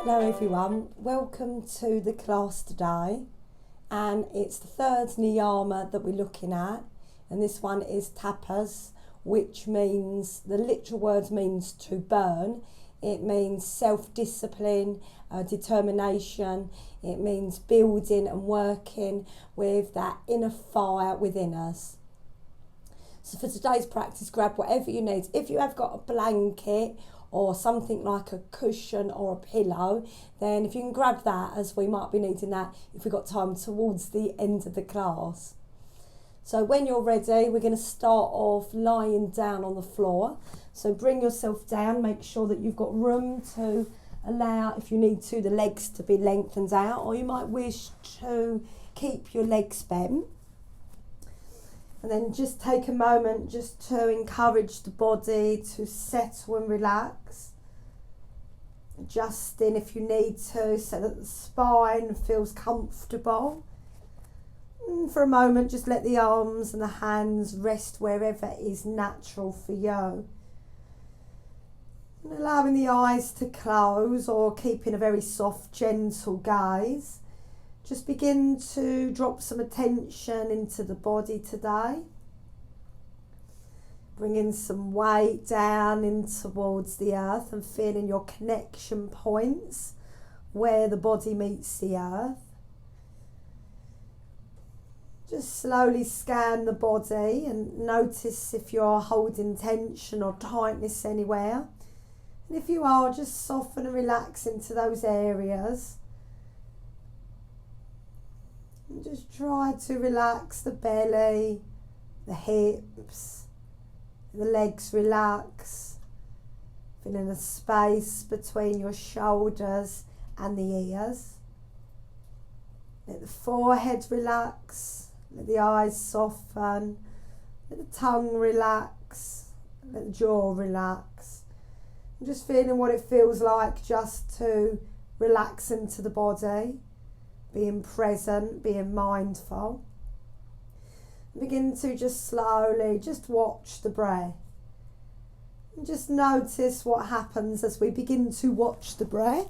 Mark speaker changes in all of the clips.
Speaker 1: Hello everyone, welcome to the class today, and it's the third Niyama that we're looking at, and this one is Tapas, which means, the literal word means to burn. It means self-discipline, determination. It means building and working with that inner fire within us. So for today's practice, grab whatever you need. If you have got a blanket or something like a cushion or a pillow, then if you can grab that, as we might be needing that if we've got time towards the end of the class. So when you're ready, we're going to start off lying down on the floor. So bring yourself down, make sure that you've got room to allow, if you need to, the legs to be lengthened out, or you might wish to keep your legs bent. And then just take a moment just to encourage the body to settle and relax. Adjusting if you need to, so that the spine feels comfortable. And for a moment, just let the arms and the hands rest wherever is natural for you. And allowing the eyes to close or keeping a very soft, gentle gaze. Just begin to drop some attention into the body today. Bringing some weight down in towards the earth and feeling your connection points where the body meets the earth. Just slowly scan the body and notice if you're holding tension or tightness anywhere. And if you are, just soften and relax into those areas. And just try to relax the belly, the hips, the legs relax. Feeling a space between your shoulders and the ears. Let the forehead relax, let the eyes soften, let the tongue relax, let the jaw relax. And just feeling what it feels like just to relax into the body. Being present, being mindful. Begin to just slowly just watch the breath. And just notice what happens as we begin to watch the breath.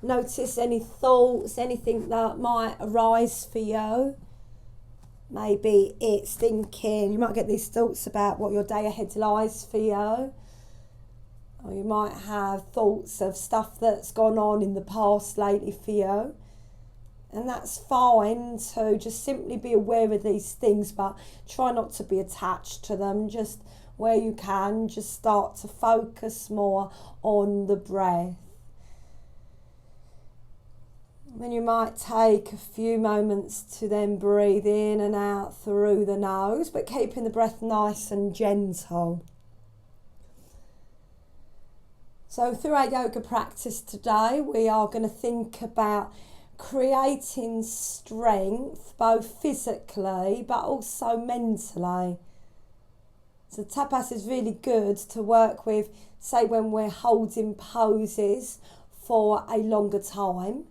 Speaker 1: Notice any thoughts, anything that might arise for you. Maybe it's thinking, you might get these thoughts about what your day ahead lies for you. Or you might have thoughts of stuff that's gone on in the past lately for you. And that's fine to just simply be aware of these things, but try not to be attached to them. Just where you can, just start to focus more on the breath. Then you might take a few moments to then breathe in and out through the nose, but keeping the breath nice and gentle. So through our yoga practice today, we are going to think about creating strength, both physically but also mentally. So tapas is really good to work with, say when we're holding poses for a longer time.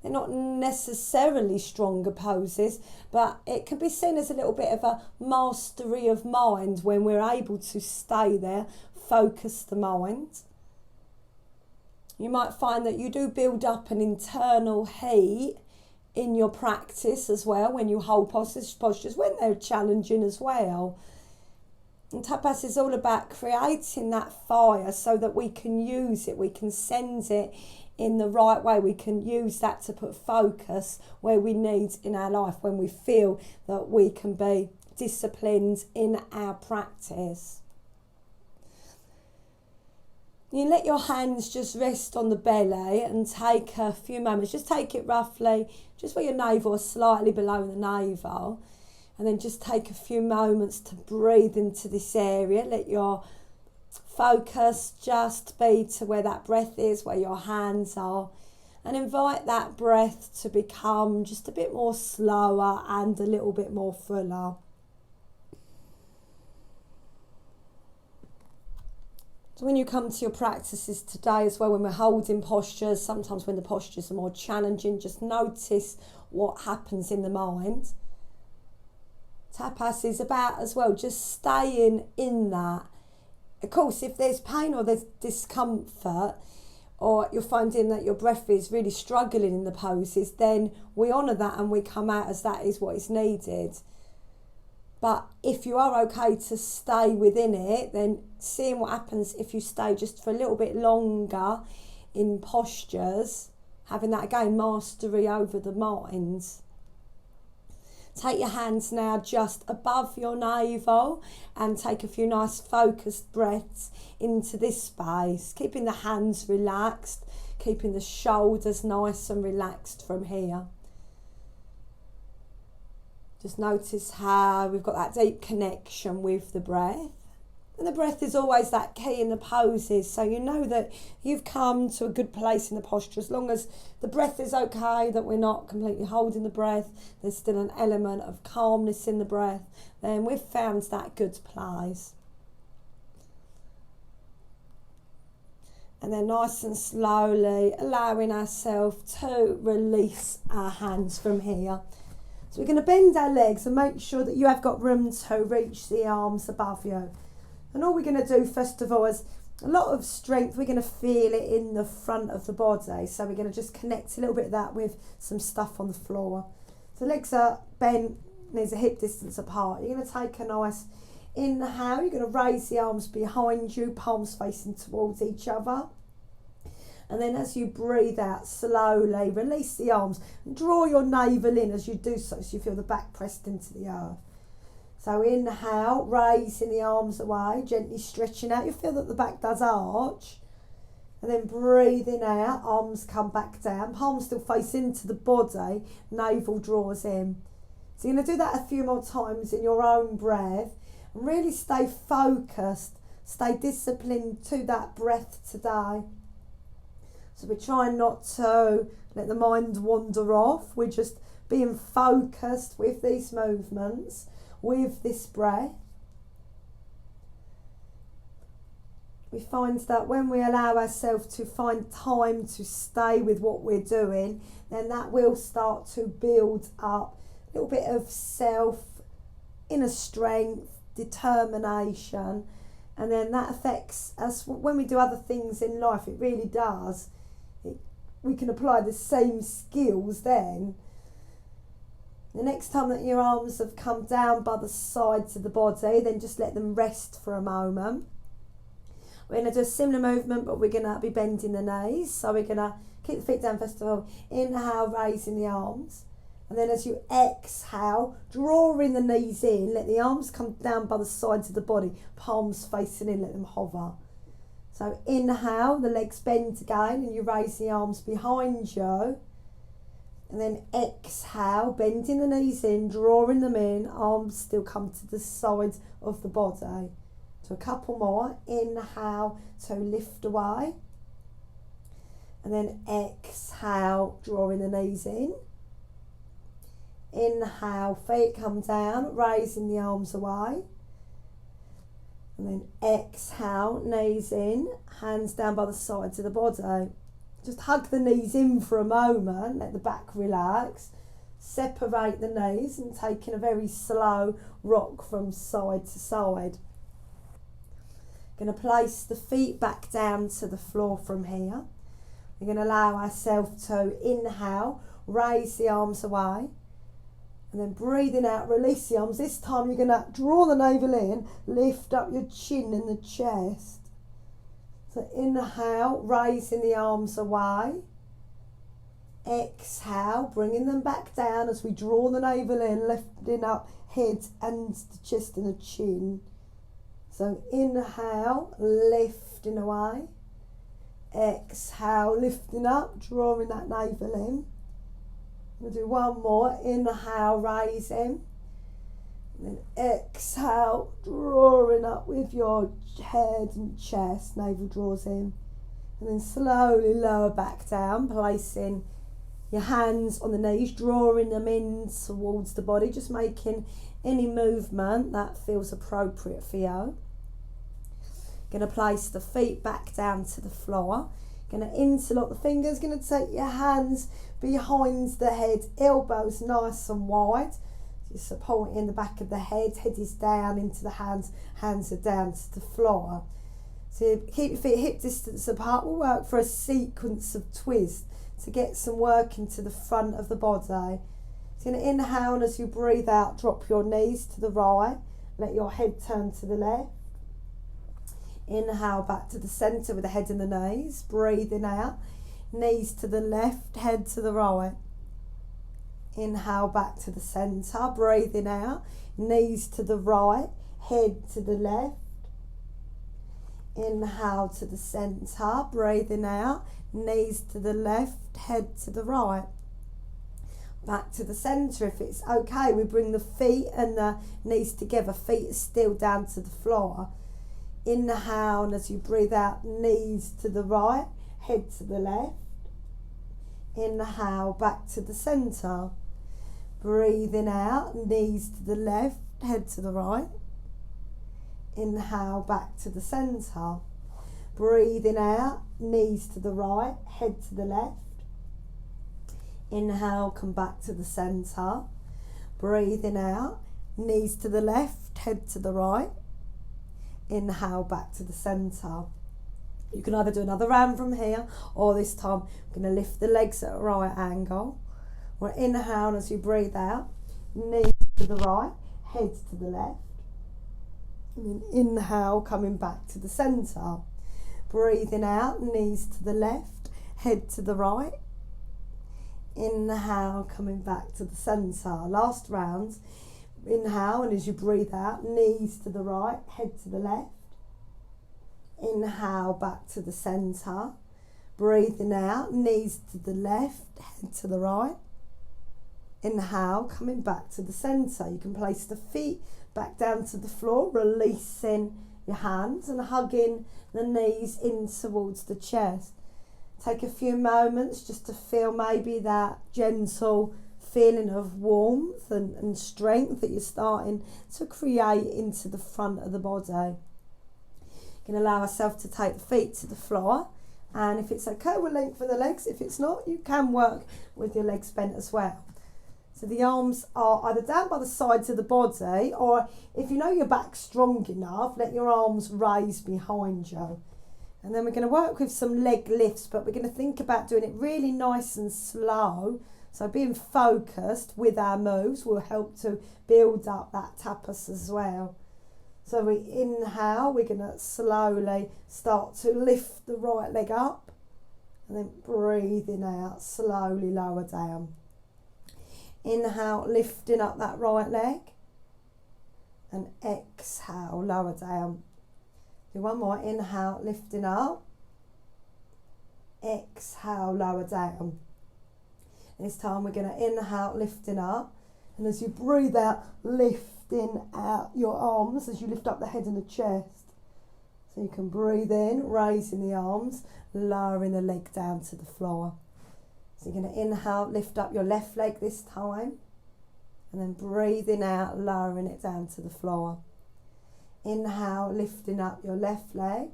Speaker 1: They're not necessarily stronger poses, but it can be seen as a little bit of a mastery of mind when we're able to stay there, focus the mind. You might find that you do build up an internal heat in your practice as well when you hold postures when they're challenging as well. And tapas is all about creating that fire so that we can use it, we can send it in the right way, we can use that to put focus where we need in our life, when we feel that we can be disciplined in our practice. You let your hands just rest on the belly and take a few moments. Just take it roughly, just where your navel is, slightly below the navel. And then just take a few moments to breathe into this area. Let your focus just be to where that breath is, where your hands are. And invite that breath to become just a bit more slower and a little bit more fuller. So when you come to your practices today as well, when we're holding postures, sometimes when the postures are more challenging, just notice what happens in the mind. Tapas is about as well just staying in that. Of course, if there's pain or there's discomfort, or you're finding that your breath is really struggling in the poses, then we honour that and we come out as that is what is needed. But if you are okay to stay within it, then seeing what happens if you stay just for a little bit longer in postures, having that again, mastery over the mind. Take your hands now just above your navel and take a few nice focused breaths into this space, keeping the hands relaxed, keeping the shoulders nice and relaxed from here. Just notice how we've got that deep connection with the breath. And the breath is always that key in the poses, so you know that you've come to a good place in the posture. As long as the breath is okay, that we're not completely holding the breath, there's still an element of calmness in the breath, then we've found that good place. And then nice and slowly allowing ourselves to release our hands from here. So we're going to bend our legs and make sure that you have got room to reach the arms above you. And all we're going to do first of all is a lot of strength. We're going to feel it in the front of the body. So we're going to just connect a little bit of that with some stuff on the floor. So legs are bent, knees are hip distance apart. You're going to take a nice inhale. You're going to raise the arms behind you, palms facing towards each other. And then as you breathe out, slowly release the arms and draw your navel in as you do so you feel the back pressed into the earth. So inhale, raising the arms away, gently stretching out. You feel that the back does arch. And then breathing out, arms come back down, palms still face into the body, navel draws in. So you're going to do that a few more times in your own breath and really stay focused, stay disciplined to that breath today. So we're trying not to let the mind wander off. We're just being focused with these movements, with this breath. We find that when we allow ourselves to find time to stay with what we're doing, then that will start to build up a little bit of self, inner strength, determination, and then that affects us when we do other things in life. It really does. We can apply the same skills then. The next time that your arms have come down by the sides of the body, then just let them rest for a moment. We're going to do a similar movement, but we're going to be bending the knees. So we're going to keep the feet down first of all. Inhale, raising the arms. And then as you exhale, drawing the knees in, let the arms come down by the sides of the body, palms facing in, let them hover. So inhale, the legs bend again and you raise the arms behind you. And then exhale, bending the knees in, drawing them in, arms still come to the sides of the body. So a couple more. Inhale to lift away. And then exhale, drawing the knees in. Inhale, feet come down, raising the arms away. And then exhale, knees in, hands down by the sides of the body. Just hug the knees in for a moment, let the back relax. Separate the knees and taking a very slow rock from side to side. Going to place the feet back down to the floor from here. We're going to allow ourselves to inhale, raise the arms away. And then breathing out, release the arms. This time you're going to draw the navel in, lift up your chin and the chest. So inhale, raising the arms away. Exhale, bringing them back down as we draw the navel in, lifting up head and the chest and the chin. So inhale, lifting away. Exhale, lifting up, drawing that navel in. We'll do one more. Inhale, raising. And then exhale, drawing up with your head and chest. Navel draws in. And then slowly lower back down, placing your hands on the knees, drawing them in towards the body, just making any movement that feels appropriate for you. Going to place the feet back down to the floor. Going to interlock the fingers. Going to take your hands behind the head, elbows nice and wide. Just supporting the back of the head. Head is down into the hands. Hands are down to the floor. So keep your feet hip distance apart. We'll work for a sequence of twists to get some work into the front of the body. So you're going to inhale, and as you breathe out, drop your knees to the right. Let your head turn to the left. Inhale back to the centre with the head and the knees. Breathing out, knees to the left, head to the right. Inhale back to the centre. Breathing out, knees to the right, head to the left. Inhale to the centre. Breathing out, knees to the left, head to the right. Back to the centre. If it's okay, we bring the feet and the knees together. Feet are still down to the floor. Inhale, and as you breathe out, knees to the right, head to the left. Inhale, back to the centre. Breathing out, knees to the left, head to the right. Inhale, back to the centre. Breathing out, knees to the right, head to the left. Inhale, come back to the centre. Breathing out, knees to the left, head to the right. Inhale, back to the centre. You can either do another round from here, or this time we're going to lift the legs at a right angle. We'll inhale, and as you breathe out, knees to the right, head to the left. And then inhale, coming back to the centre. Breathing out, knees to the left, head to the right. Inhale, coming back to the centre. Last round. Inhale, and as you breathe out, knees to the right, head to the left. Inhale, back to the centre. Breathing out, knees to the left, head to the right. Inhale, coming back to the centre. You can place the feet back down to the floor, releasing your hands and hugging the knees in towards the chest. Take a few moments just to feel maybe that gentle feeling of warmth and strength that you're starting to create into the front of the body. You can allow yourself to take the feet to the floor, and if it's okay, we'll lengthen the legs. If it's not, you can work with your legs bent as well. So the arms are either down by the sides of the body, or if you know your back's strong enough, let your arms raise behind you. And then we're going to work with some leg lifts, but we're going to think about doing it really nice and slow. So being focused with our moves will help to build up that tapas as well. So we inhale, we're going to slowly start to lift the right leg up, and then breathing out, slowly lower down. Inhale, lifting up that right leg, and exhale, lower down. Do one more. Inhale, lifting up. Exhale, lower down. This time we're going to inhale, lifting up. And as you breathe out, lifting out your arms as you lift up the head and the chest. So you can breathe in, raising the arms, lowering the leg down to the floor. So you're going to inhale, lift up your left leg this time. And then breathing out, lowering it down to the floor. Inhale, lifting up your left leg.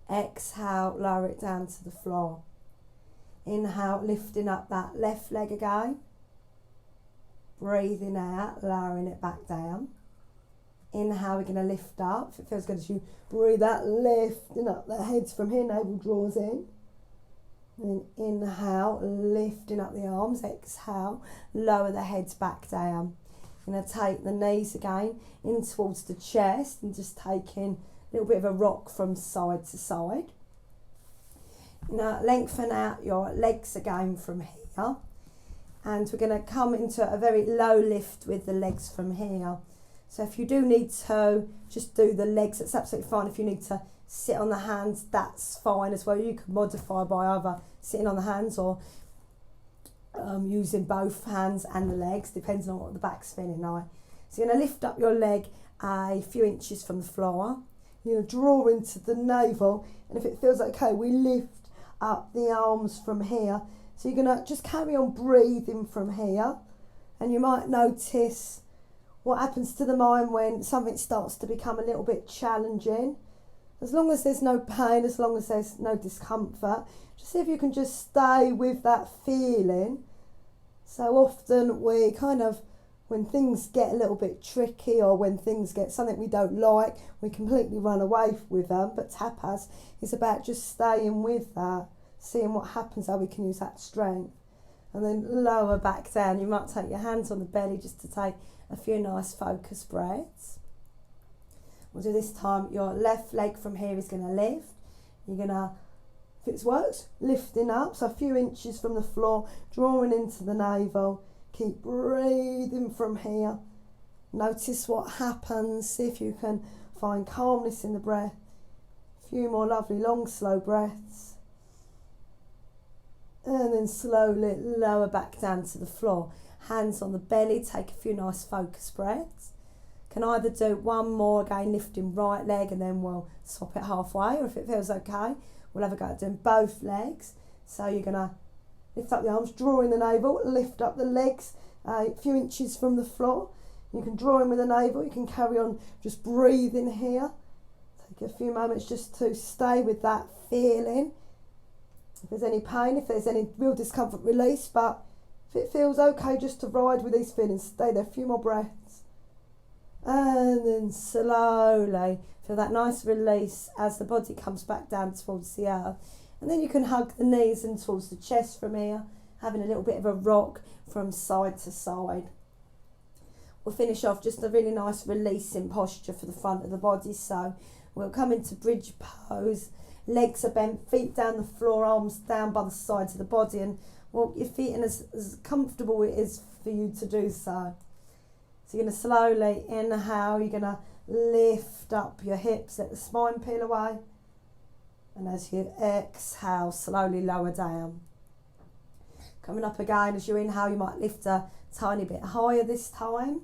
Speaker 1: Exhale, lower it down to the floor. Inhale, lifting up that left leg again. Breathing out, lowering it back down. Inhale, we're going to lift up. If it feels good as you breathe out, lifting up the heads from here, navel draws in. And then inhale, lifting up the arms. Exhale, lower the heads back down. You're going to take the knees again in towards the chest and just taking a little bit of a rock from side to side. Now lengthen out your legs again from here, and we're going to come into a very low lift with the legs from here. So if you do need to just do the legs, that's absolutely fine. If you need to sit on the hands, that's fine as well. You can modify by either sitting on the hands or using both hands and the legs, depending on what the back's feeling like. So you're going to lift up your leg a few inches from the floor. You're going to draw into the navel, and if it feels okay, we lift up the arms from here. So you're going to just carry on breathing from here, and you might notice what happens to the mind when something starts to become a little bit challenging. As long as there's no pain, as long as there's no discomfort, just see if you can just stay with that feeling. So often we kind of when things get a little bit tricky or when things get something we don't like, we completely run away with them. But tapas is about just staying with that, seeing what happens, how we can use that strength. And then lower back down. You might take your hands on the belly just to take a few nice focused breaths. We'll do this time, your left leg from here is going to lift. You're going to, if it works, lifting up, so a few inches from the floor, drawing into the navel. Keep breathing from here. Notice what happens. See if you can find calmness in the breath. A few more lovely, long, slow breaths. And then slowly lower back down to the floor. Hands on the belly, take a few nice focused breaths. Can either do one more, again lifting right leg, and then we'll swap it halfway, or if it feels okay, we'll have a go at doing both legs. So you're going to lift up the arms, draw in the navel, lift up the legs a few inches from the floor. You can draw in with the navel, you can carry on just breathing here. Take a few moments just to stay with that feeling. If there's any pain, if there's any real discomfort, release, but if it feels okay just to ride with these feelings, stay there, a few more breaths. And then slowly feel that nice release as the body comes back down towards the earth. And then you can hug the knees in towards the chest from here, having a little bit of a rock from side to side. We'll finish off just a really nice releasing posture for the front of the body. So we'll come into bridge pose. Legs are bent, feet down the floor, arms down by the sides of the body, and walk your feet in as comfortable it is for you to do so. So you're going to slowly inhale, you're going to lift up your hips, let the spine peel away. And as you exhale, slowly lower down. Coming up again, as you inhale, you might lift a tiny bit higher this time.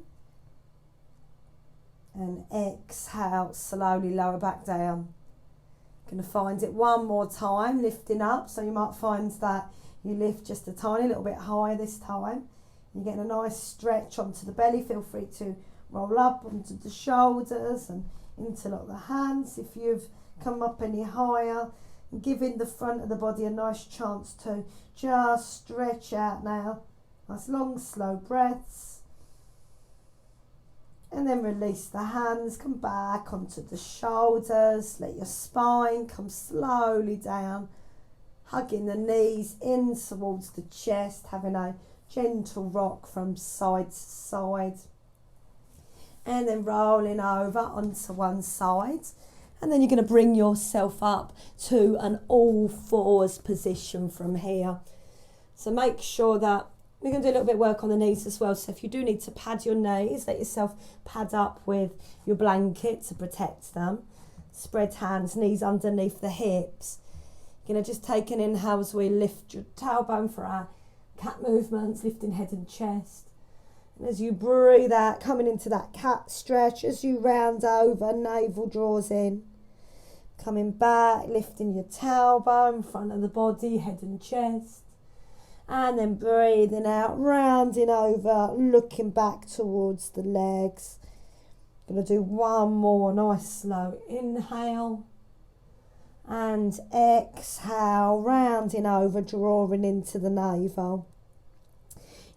Speaker 1: And exhale, slowly lower back down. Going to find it one more time, lifting up. So you might find that you lift just a tiny little bit higher this time. You're getting a nice stretch onto the belly. Feel free to roll up onto the shoulders and interlock the hands if you've come up any higher. And giving the front of the body a nice chance to just stretch out now. Nice long, slow breaths. And then release the hands, come back onto the shoulders, let your spine come slowly down, hugging the knees in towards the chest, having a gentle rock from side to side. And then rolling over onto one side. And then you're going to bring yourself up to an all fours position from here. So make sure that we're going to do a little bit of work on the knees as well. So if you do need to pad your knees, let yourself pad up with your blanket to protect them. Spread hands, knees underneath the hips. You're going to just take an inhale as we lift your tailbone for our cat movements, lifting head and chest. And as you breathe out, coming into that cat stretch, as you round over, navel draws in. Coming back, lifting your tailbone, front of the body, head and chest. And then breathing out, rounding over, looking back towards the legs. Going to do one more nice slow inhale. And exhale, rounding over, drawing into the navel.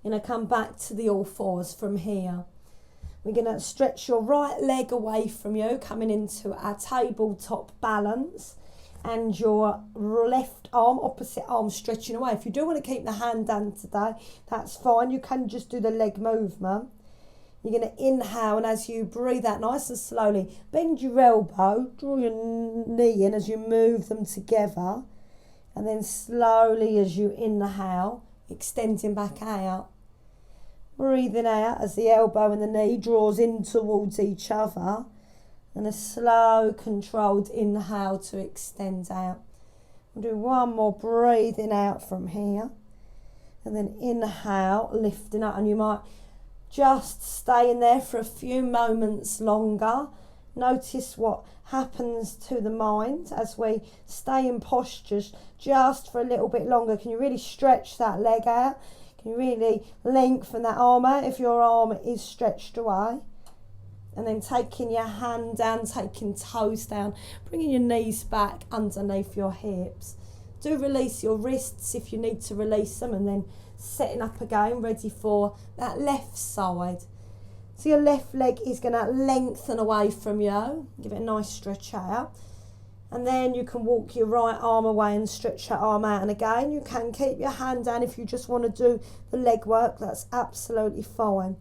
Speaker 1: You're going to come back to the all fours from here. We're going to stretch your right leg away from you, coming into our tabletop balance. And your left arm, opposite arm, stretching away. If you do want to keep the hand down today, that's fine. You can just do the leg movement. You're going to inhale, and as you breathe out nice and slowly, bend your elbow, draw your knee in as you move them together. And then slowly as you inhale, extending back out. Breathing out as the elbow and the knee draws in towards each other. And a slow, controlled inhale to extend out. We'll do one more breathing out from here. And then inhale, lifting up. And you might just stay in there for a few moments longer. Notice what happens to the mind as we stay in postures just for a little bit longer. Can you really stretch that leg out? Can you really lengthen that arm out if your arm is stretched away? And then taking your hand down, taking toes down, bringing your knees back underneath your hips. Do release your wrists if you need to release them, and then setting up again, ready for that left side. So your left leg is going to lengthen away from you. Give it a nice stretch out. And then you can walk your right arm away and stretch that arm out. And again, you can keep your hand down if you just want to do the leg work. That's absolutely fine.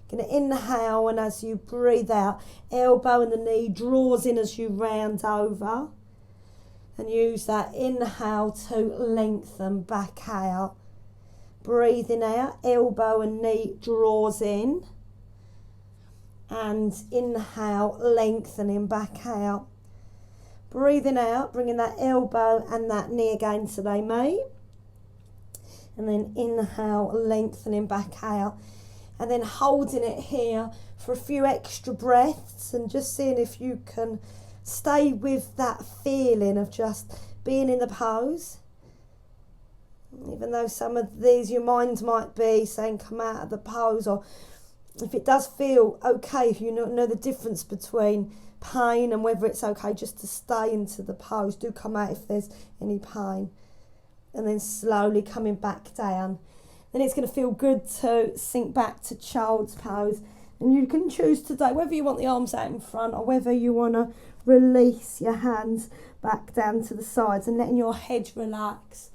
Speaker 1: Going to inhale, and as you breathe out, elbow and the knee draws in as you round over. And use that inhale to lengthen back out. Breathing out, elbow and knee draws in. And inhale, lengthening back out. Breathing out, bringing that elbow and that knee again so they meet. And then inhale, lengthening back out. And then holding it here for a few extra breaths and just seeing if you can stay with that feeling of just being in the pose. Even though some of these, your mind might be saying come out of the pose, or if it does feel okay, if you know the difference between pain and whether it's okay just to stay into the pose, do come out if there's any pain. And then slowly coming back down. Then it's going to feel good to sink back to child's pose. And you can choose today whether you want the arms out in front or whether you want to release your hands back down to the sides and letting your head relax.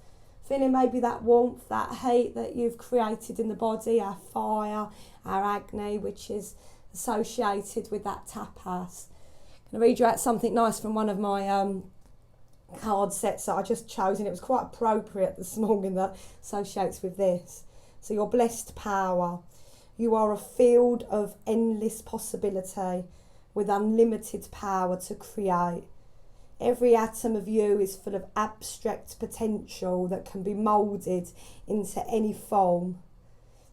Speaker 1: Feeling maybe that warmth, that heat that you've created in the body, our fire, our agni, which is associated with that tapas. I'm going to read you out something nice from one of my card sets that I just chose, and it was quite appropriate this morning that associates with this. So your blessed power. You are a field of endless possibility with unlimited power to create. Every atom of you is full of abstract potential that can be moulded into any form.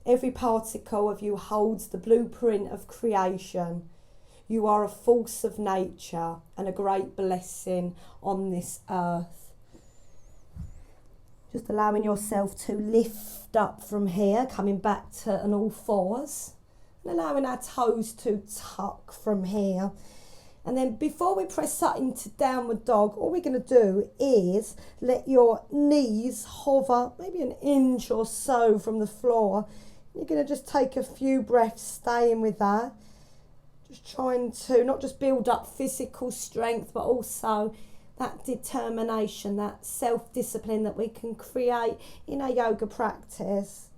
Speaker 1: Every particle of you holds the blueprint of creation. You are a force of nature and a great blessing on this earth. Just allowing yourself to lift up from here, coming back to an all fours, and allowing our toes to tuck from here. And then before we press that into downward dog, all we're going to do is let your knees hover maybe an inch or so from the floor. You're going to just take a few breaths staying with that. Just trying to not just build up physical strength, but also that determination, that self-discipline that we can create in a yoga practice.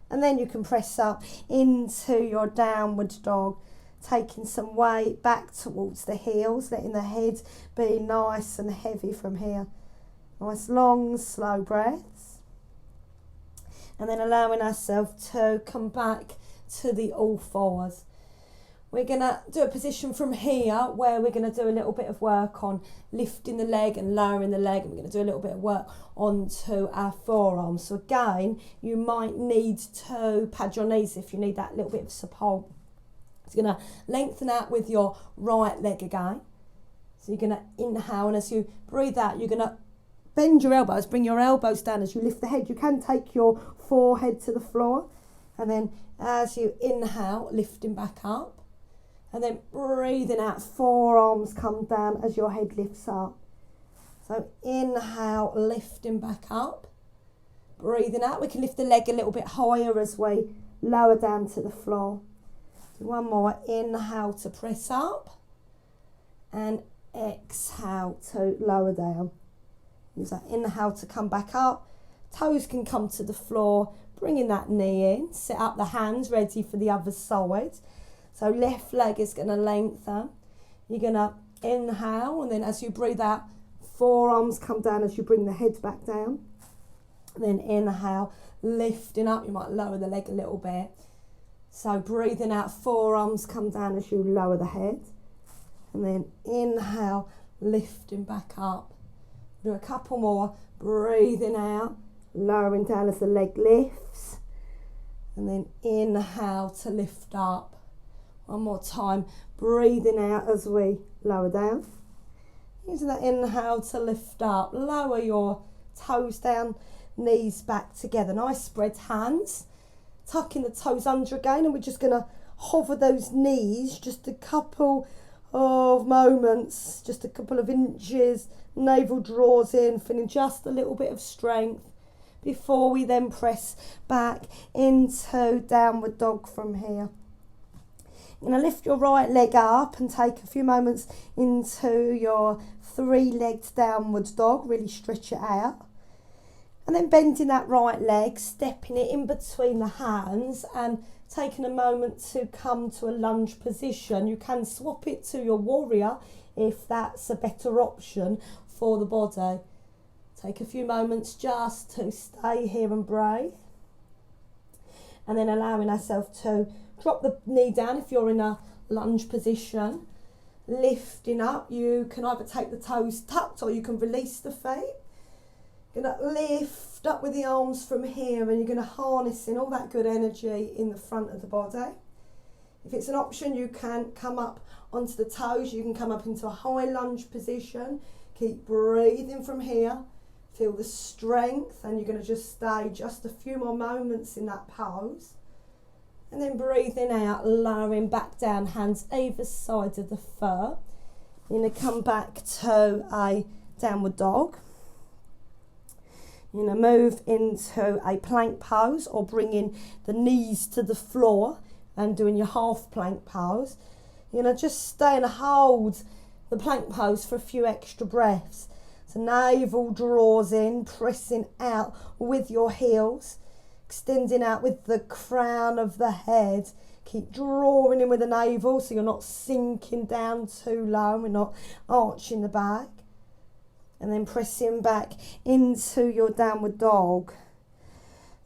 Speaker 1: And then you can press up into your downward dog, taking some weight back towards the heels, letting the head be nice and heavy from here. Nice long, slow breaths. And then allowing ourselves to come back to the all fours. We're going to do a position from here where we're going to do a little bit of work on lifting the leg and lowering the leg. And we're going to do a little bit of work onto our forearms. So again, you might need to pad your knees if you need that little bit of support. So you're going to lengthen out with your right leg again. So you're going to inhale, and as you breathe out, you're going to bend your elbows, bring your elbows down as you lift the head. You can take your forehead to the floor. And then as you inhale, lifting back up. And then breathing out, forearms come down as your head lifts up. So inhale, lifting back up. Breathing out, we can lift the leg a little bit higher as we lower down to the floor. So one more, inhale to press up. And exhale to lower down. Use that inhale to come back up. Toes can come to the floor, bringing that knee in. Set up the hands, ready for the other side. So left leg is going to lengthen. You're going to inhale, and then as you breathe out, forearms come down as you bring the head back down. And then inhale, lifting up. You might lower the leg a little bit. So breathing out, forearms come down as you lower the head. And then inhale, lifting back up. Do a couple more. Breathing out, lowering down as the leg lifts. And then inhale to lift up. One more time, breathing out as we lower down. Using that inhale to lift up. Lower your toes down, knees back together. Nice spread hands. Tucking the toes under again, and we're just going to hover those knees just a couple of moments, just a couple of inches. Navel draws in, feeling just a little bit of strength before we then press back into downward dog from here. You're going to lift your right leg up and take a few moments into your 3-legged downward dog. Really stretch it out. And then bending that right leg, stepping it in between the hands and taking a moment to come to a lunge position. You can swap it to your warrior if that's a better option for the body. Take a few moments just to stay here and breathe. And then allowing ourselves to drop the knee down if you're in a lunge position. Lifting up, you can either take the toes tucked or you can release the feet. You're going to lift up with the arms from here, and you're going to harness in all that good energy in the front of the body. If it's an option, you can come up onto the toes. You can come up into a high lunge position. Keep breathing from here. Feel the strength, and you're going to just stay just a few more moments in that pose. And then breathing out, lowering back down, hands either side of the foot. You're going to come back to a downward dog. You're going to move into a plank pose or bringing the knees to the floor and doing your half plank pose. You're going to just stay and hold the plank pose for a few extra breaths. So navel draws in, pressing out with your heels, extending out with the crown of the head. Keep drawing in with the navel so you're not sinking down too low. We're not arching the back. And then pressing back into your downward dog.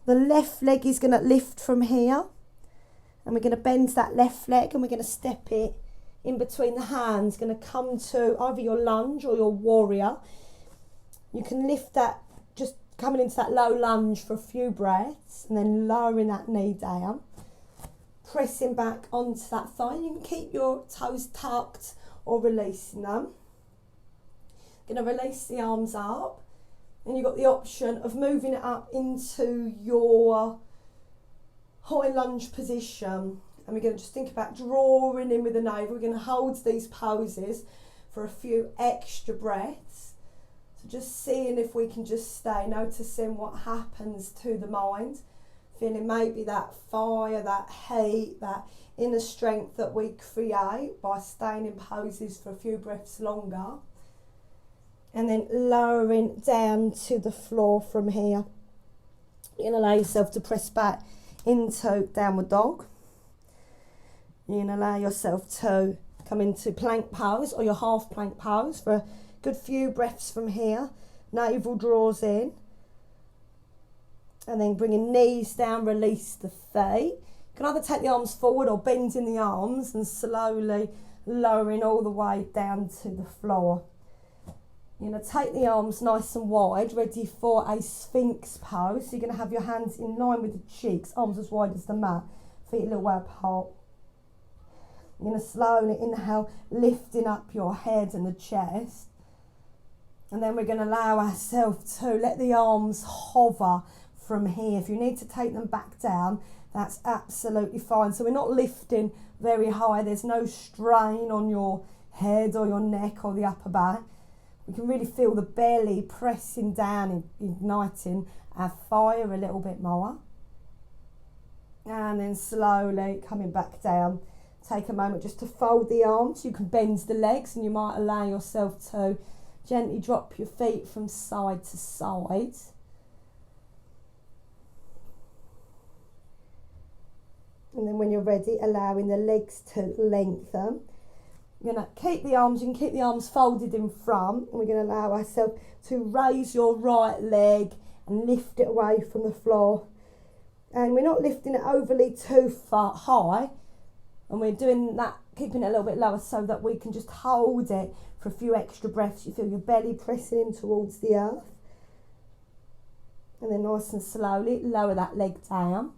Speaker 1: The left leg is going to lift from here. And we're going to bend that left leg and we're going to step it in between the hands. Going to come to either your lunge or your warrior. You can lift that, just coming into that low lunge for a few breaths. And then lowering that knee down. Pressing back onto that thigh. You can keep your toes tucked or releasing them. Going to release the arms up, and you've got the option of moving it up into your high lunge position. And we're going to just think about drawing in with the navel. We're going to hold these poses for a few extra breaths. So just seeing if we can just stay, noticing what happens to the mind, feeling maybe that fire, that heat, that inner strength that we create by staying in poses for a few breaths longer. And then lowering down to the floor from here. You're going to allow yourself to press back into downward dog. You're going to allow yourself to come into plank pose or your half plank pose for a good few breaths from here. Navel draws in. And then bringing knees down, release the feet. You can either take the arms forward or bending the arms and slowly lowering all the way down to the floor. You're going to take the arms nice and wide, ready for a Sphinx pose. So you're going to have your hands in line with the cheeks, arms as wide as the mat, feet a little way apart. You're going to slowly inhale, lifting up your head and the chest. And then we're going to allow ourselves to let the arms hover from here. If you need to take them back down, that's absolutely fine. So we're not lifting very high. There's no strain on your head or your neck or the upper back. We can really feel the belly pressing down, igniting our fire a little bit more. And then slowly coming back down. Take a moment just to fold the arms. You can bend the legs and you might allow yourself to gently drop your feet from side to side. And then when you're ready, allowing the legs to lengthen. You're going to keep the arms, you can keep the arms folded in front, and we're going to allow ourselves to raise your right leg and lift it away from the floor. And we're not lifting it overly too far high, and we're doing that, keeping it a little bit lower so that we can just hold it for a few extra breaths. You feel your belly pressing in towards the earth. And then nice and slowly lower that leg down.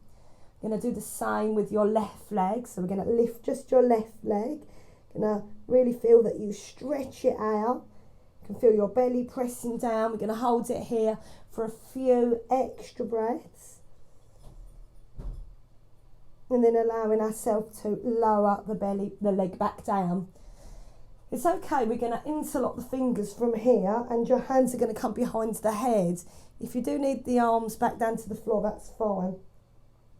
Speaker 1: You're going to do the same with your left leg, so we're going to lift just your left leg. Gonna really feel that you stretch it out. You can feel your belly pressing down. We're gonna hold it here for a few extra breaths. And then allowing ourselves to lower the leg back down. It's okay, we're gonna interlock the fingers from here and your hands are gonna come behind the head. If you do need the arms back down to the floor, that's fine.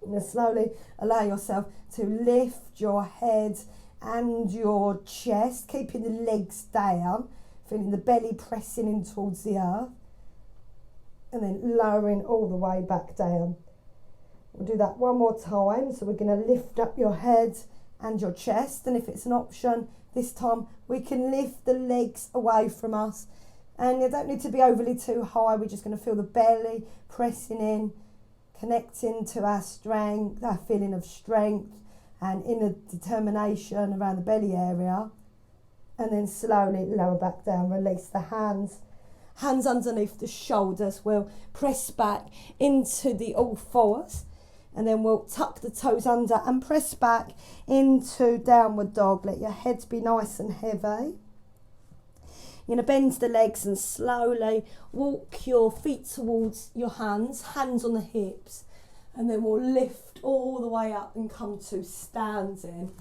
Speaker 1: And slowly allow yourself to lift your head and your chest, keeping the legs down, feeling the belly pressing in towards the earth, and then lowering all the way back down. We'll do that one more time. So we're going to lift up your head and your chest, and if it's an option, this time we can lift the legs away from us, and you don't need to be overly too high. We're just going to feel the belly pressing in, connecting to our strength, our feeling of strength and inner determination around the belly area. And then slowly lower back down, release the hands. Hands underneath the shoulders. We'll press back into the all fours, and then we'll tuck the toes under and press back into downward dog. Let your head be nice and heavy. You're going to bend the legs and slowly walk your feet towards your hands on the hips, and then we'll lift all the way up and come to standing.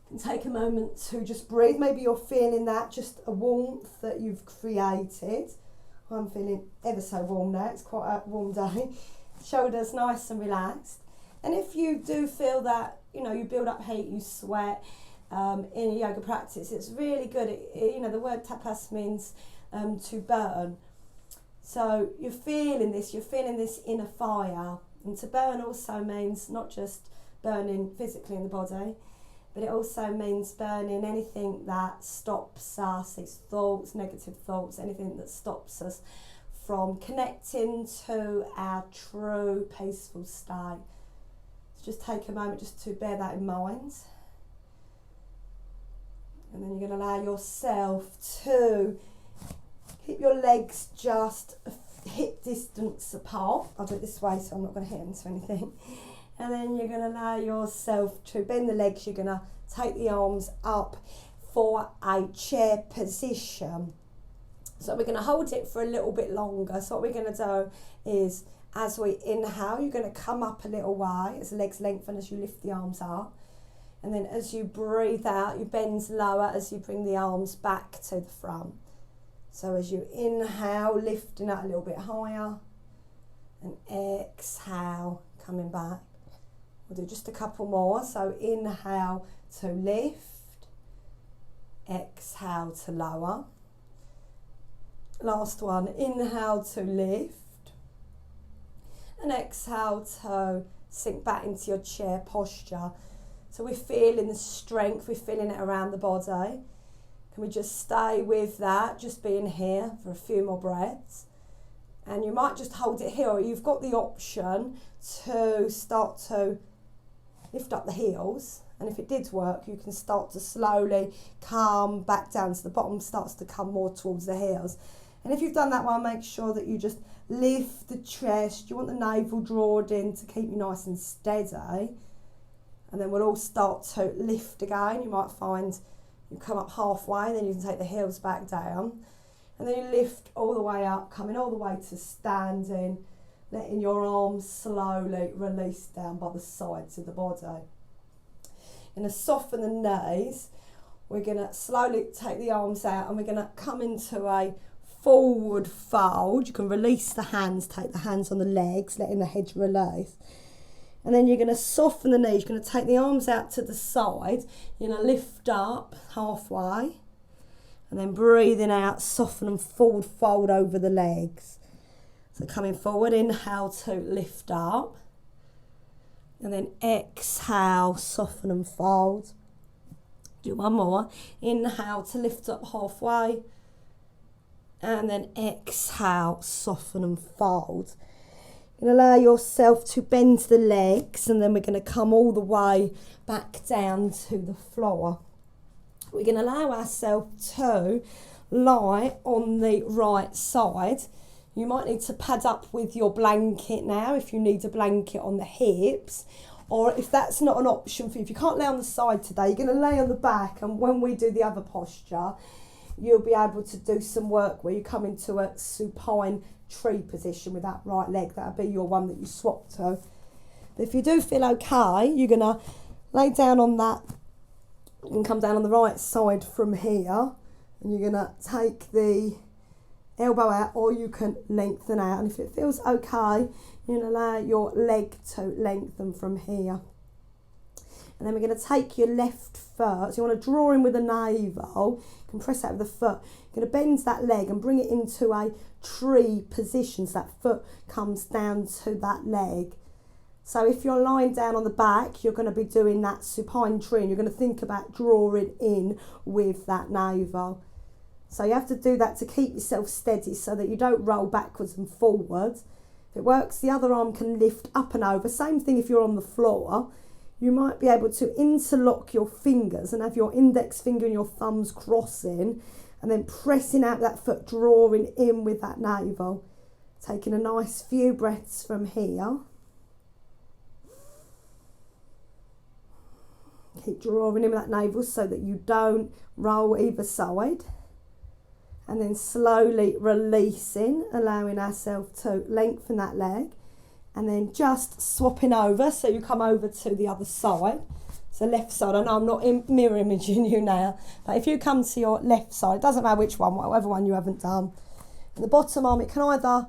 Speaker 1: And take a moment to just breathe. Maybe you're feeling that, just a warmth that you've created. I'm feeling ever so warm now. It's quite a warm day. Shoulders nice and relaxed. And if you do feel that, you build up heat, you sweat in a yoga practice, it's really good. The word tapas means to burn. So you're feeling this inner fire. And to burn also means not just burning physically in the body, but it also means burning anything that stops us, these thoughts, negative thoughts, anything that stops us from connecting to our true peaceful state. So just take a moment just to bear that in mind. And then you're going to allow yourself to keep your legs just hip distance apart. I'll do it this way so I'm not going to hit into anything. And then you're going to allow yourself to bend the legs. You're going to take the arms up for a chair position. So we're going to hold it for a little bit longer. So what we're going to do is, as we inhale, you're going to come up a little way as the legs lengthen as you lift the arms up. And then as you breathe out, you bend lower as you bring the arms back to the front. So as you inhale, lifting up a little bit higher, and exhale, coming back. We'll do just a couple more. So inhale to lift, exhale to lower. Last one, inhale to lift, and exhale to sink back into your chair posture. So we're feeling the strength, we're feeling it around the body. Can we just stay with that, just being here for a few more breaths? And you might just hold it here, or you've got the option to start to lift up the heels. And if it did work, you can start to slowly come back down to the bottom, starts to come more towards the heels. And if you've done that one, make sure that you just lift the chest. You want the navel drawn in to keep you nice and steady. And then we'll all start to lift again. You might find you come up halfway, and then you can take the heels back down. And then you lift all the way up, coming all the way to standing, letting your arms slowly release down by the sides of the body. You're going to soften the knees. We're going to slowly take the arms out, and we're going to come into a forward fold. You can release the hands, take the hands on the legs, letting the head release. And then you're going to soften the knees. You're going to take the arms out to the side. You're going to lift up halfway. And then breathing out, soften and forward fold over the legs. So coming forward, inhale to lift up. And then exhale, soften and fold. Do one more. Inhale to lift up halfway. And then exhale, soften and fold. And allow yourself to bend the legs, and then we're going to come all the way back down to the floor. We're going to allow ourselves to lie on the right side. You might need to pad up with your blanket now if you need a blanket on the hips, or if that's not an option for you. If you can't lay on the side today, you're going to lay on the back, and when we do the other posture, you'll be able to do some work where you come into a supine tree position with that right leg. That'll be your one that you swap to. But if you do feel okay, you're going to lay down on that. You can come down on the right side from here, and you're going to take the elbow out, or you can lengthen out. And if it feels okay, you're going to allow your leg to lengthen from here. And then we're going to take your left foot. So you want to draw in with the navel. You can press out with the foot. You're going to bend that leg and bring it into a tree position, so that foot comes down to that leg. So if you're lying down on the back, you're going to be doing that supine tree, and you're going to think about drawing in with that navel. So you have to do that to keep yourself steady so that you don't roll backwards and forwards. If it works, the other arm can lift up and over. Same thing if you're on the floor. You might be able to interlock your fingers and have your index finger and your thumbs crossing, and then pressing out that foot, drawing in with that navel. Taking a nice few breaths from here. Keep drawing in with that navel so that you don't roll either side. And then slowly releasing, allowing ourselves to lengthen that leg. And then just swapping over, so you come over to the other side. So left side, I know I'm not mirror imaging you now, but if you come to your left side, it doesn't matter which one, whatever one you haven't done. And the bottom arm, it can either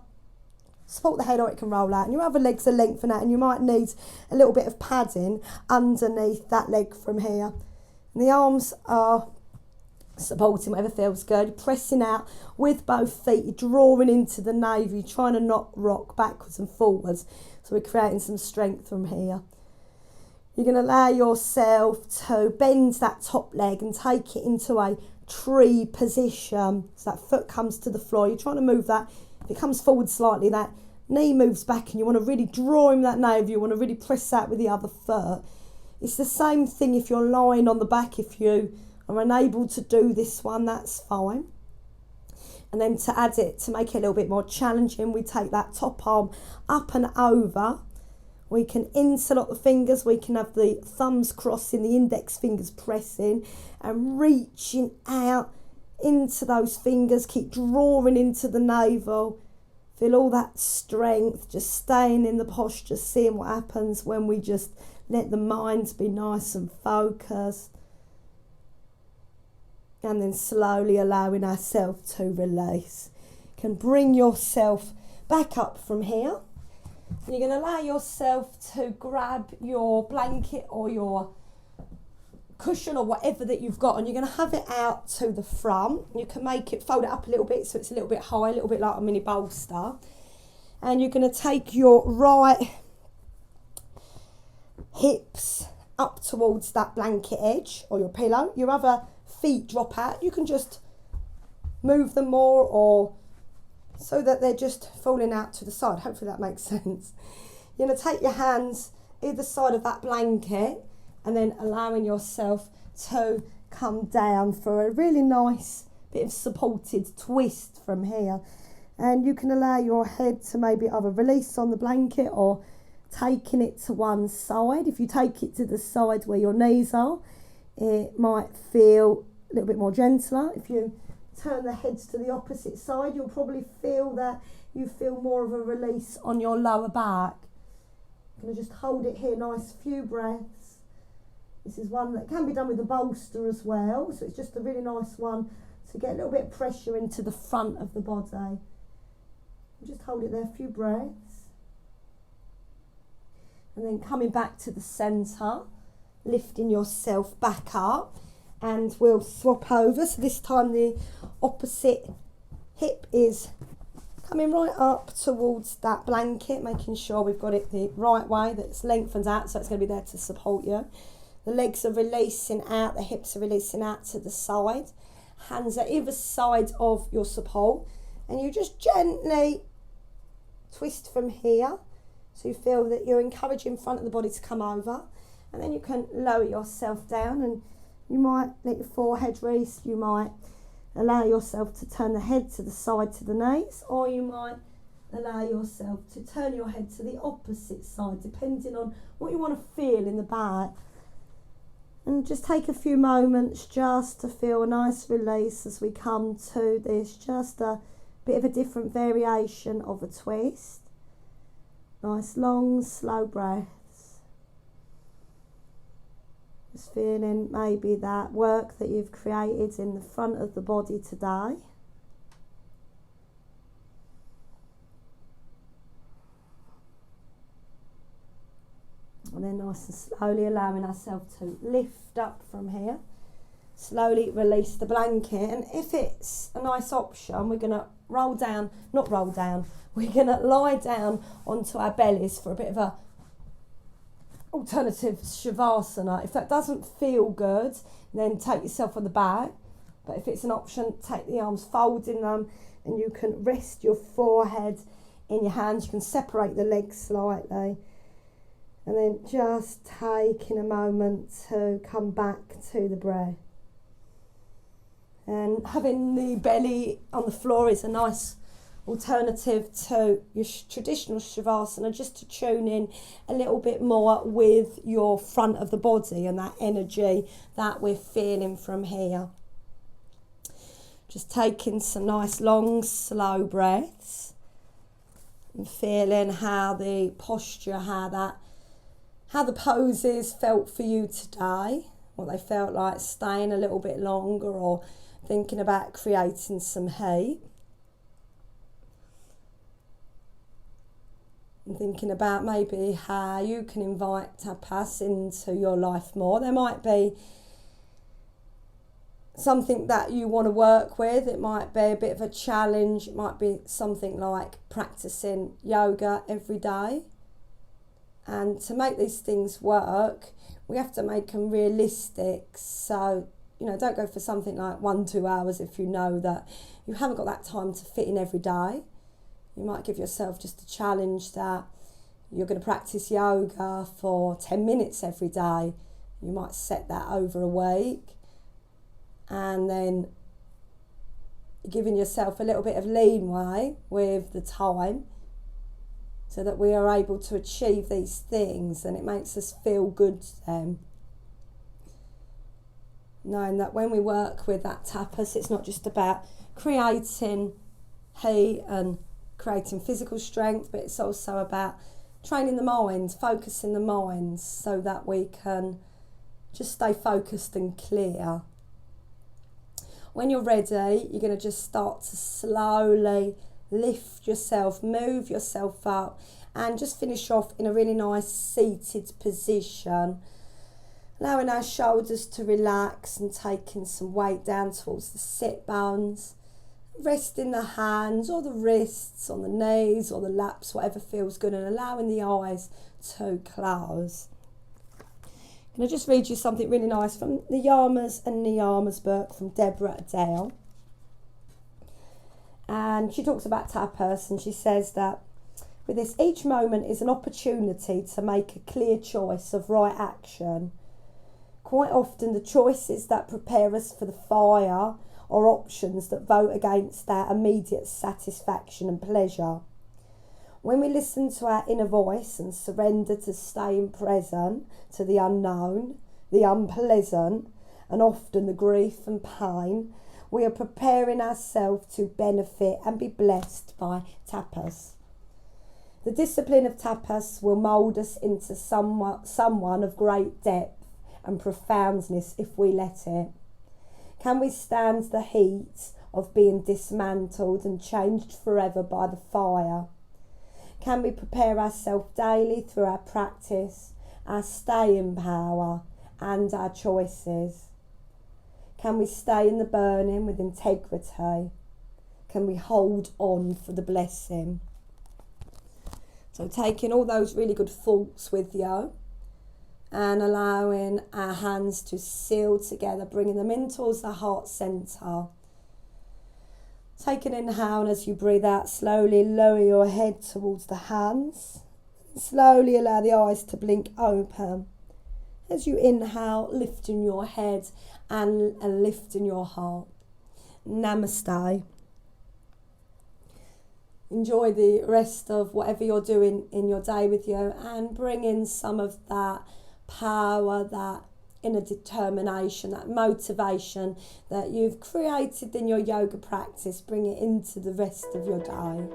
Speaker 1: support the head or it can roll out. And your other legs are lengthened out, and you might need a little bit of padding underneath that leg from here. And the arms are supporting whatever feels good. You're pressing out with both feet, you're drawing into the navel, you're trying to not rock backwards and forwards. So we're creating some strength from here. You're going to allow yourself to bend that top leg and take it into a tree position. So that foot comes to the floor. You're trying to move that. If it comes forward slightly, that knee moves back, and you want to really draw in that navel. You want to really press that with the other foot. It's the same thing if you're lying on the back. If you are unable to do this one, that's fine. And then to add it, to make it a little bit more challenging, we take that top arm up and over. We can interlock the fingers, we can have the thumbs crossing, the index fingers pressing, and reaching out into those fingers. Keep drawing into the navel. Feel all that strength, just staying in the posture, seeing what happens when we just let the mind be nice and focused. And then slowly allowing ourselves to release. You can bring yourself back up from here. You're going to allow yourself to grab your blanket or your cushion or whatever that you've got, and you're going to have it out to the front. You can make it, fold it up a little bit so it's a little bit high, a little bit like a mini bolster. And you're going to take your right hips up towards that blanket edge or your pillow. Your other feet drop out. You can just move them more, or so that they're just falling out to the side. Hopefully that makes sense. You're going to take your hands either side of that blanket, and then allowing yourself to come down for a really nice bit of supported twist from here. And you can allow your head to maybe either release on the blanket or taking it to one side. If you take it to the side where your knees are, it might feel a little bit more gentler. If you turn the heads to the opposite side, you'll probably feel that you feel more of a release on your lower back. I'm going to just hold it here, nice few breaths. This is one that can be done with a bolster as well, so it's just a really nice one to get a little bit of pressure into the front of the body. Just hold it there, a few breaths. And then coming back to the centre, lifting yourself back up, and we'll swap over. So this time the opposite hip is coming right up towards that blanket, making sure we've got it the right way, that it's lengthened out, so it's going to be there to support you. The legs are releasing out, the hips are releasing out to the side. Hands at either side of your support, and you just gently twist from here, so you feel that you're encouraging front of the body to come over. And then you can lower yourself down, and you might let your forehead rest, you might allow yourself to turn the head to the side to the knees, or you might allow yourself to turn your head to the opposite side, depending on what you want to feel in the back. And just take a few moments just to feel a nice release as we come to this, just a bit of a different variation of a twist. Nice long, slow breaths. Just feeling maybe that work that you've created in the front of the body today. And then nice and slowly allowing ourselves to lift up from here. Slowly release the blanket, and if it's a nice option, we're going to we're going to lie down onto our bellies for a bit of a alternative shavasana. If that doesn't feel good, then take yourself on the back, but if it's an option, take the arms, folding them, and you can rest your forehead in your hands. You can separate the legs slightly, and then just taking a moment to come back to the breath. And having the belly on the floor is a nice alternative to your traditional shavasana, just to tune in a little bit more with your front of the body and that energy that we're feeling from here. Just taking some nice long slow breaths and feeling how the posture, how the poses felt for you today, what they felt like staying a little bit longer or thinking about creating some heat. And thinking about maybe how you can invite tapas into your life more. There might be something that you want to work with. It might be a bit of a challenge. It might be something like practicing yoga every day. And to make these things work, we have to make them realistic. So, don't go for something like 1-2 hours if you know that you haven't got that time to fit in every day. You might give yourself just a challenge that you're going to practice yoga for 10 minutes every day. You might set that over a week, and then giving yourself a little bit of leeway with the time so that we are able to achieve these things, and it makes us feel good then. Knowing that when we work with that tapas, it's not just about creating heat and creating physical strength, but it's also about training the mind, focusing the mind so that we can just stay focused and clear. When you're ready, you're going to just start to slowly lift yourself, move yourself up, and just finish off in a really nice seated position. Allowing our shoulders to relax and taking some weight down towards the sit bones. Resting the hands or the wrists on the knees or the laps, whatever feels good, and allowing the eyes to close. Can I just read you something really nice from the Niyamas and Niyamas book from Deborah Adele? And she talks about tapas, and she says that with this, each moment is an opportunity to make a clear choice of right action. Quite often the choices that prepare us for the fire are options that vote against our immediate satisfaction and pleasure. When we listen to our inner voice and surrender to staying present to the unknown, the unpleasant, and often the grief and pain, we are preparing ourselves to benefit and be blessed by tapas. The discipline of tapas will mould us into someone of great depth and profoundness if we let it. Can we stand the heat of being dismantled and changed forever by the fire? Can we prepare ourselves daily through our practice, our staying power and our choices? Can we stay in the burning with integrity? Can we hold on for the blessing? So taking all those really good thoughts with you and allowing our hands to seal together, bringing them in towards the heart centre. Take an inhale, and as you breathe out, slowly lower your head towards the hands. Slowly allow the eyes to blink open. As you inhale, lifting your head and lifting your heart. Namaste. Enjoy the rest of whatever you're doing in your day with you, and bring in some of that power, that inner determination, that motivation that you've created in your yoga practice. Bring it into the rest of your day.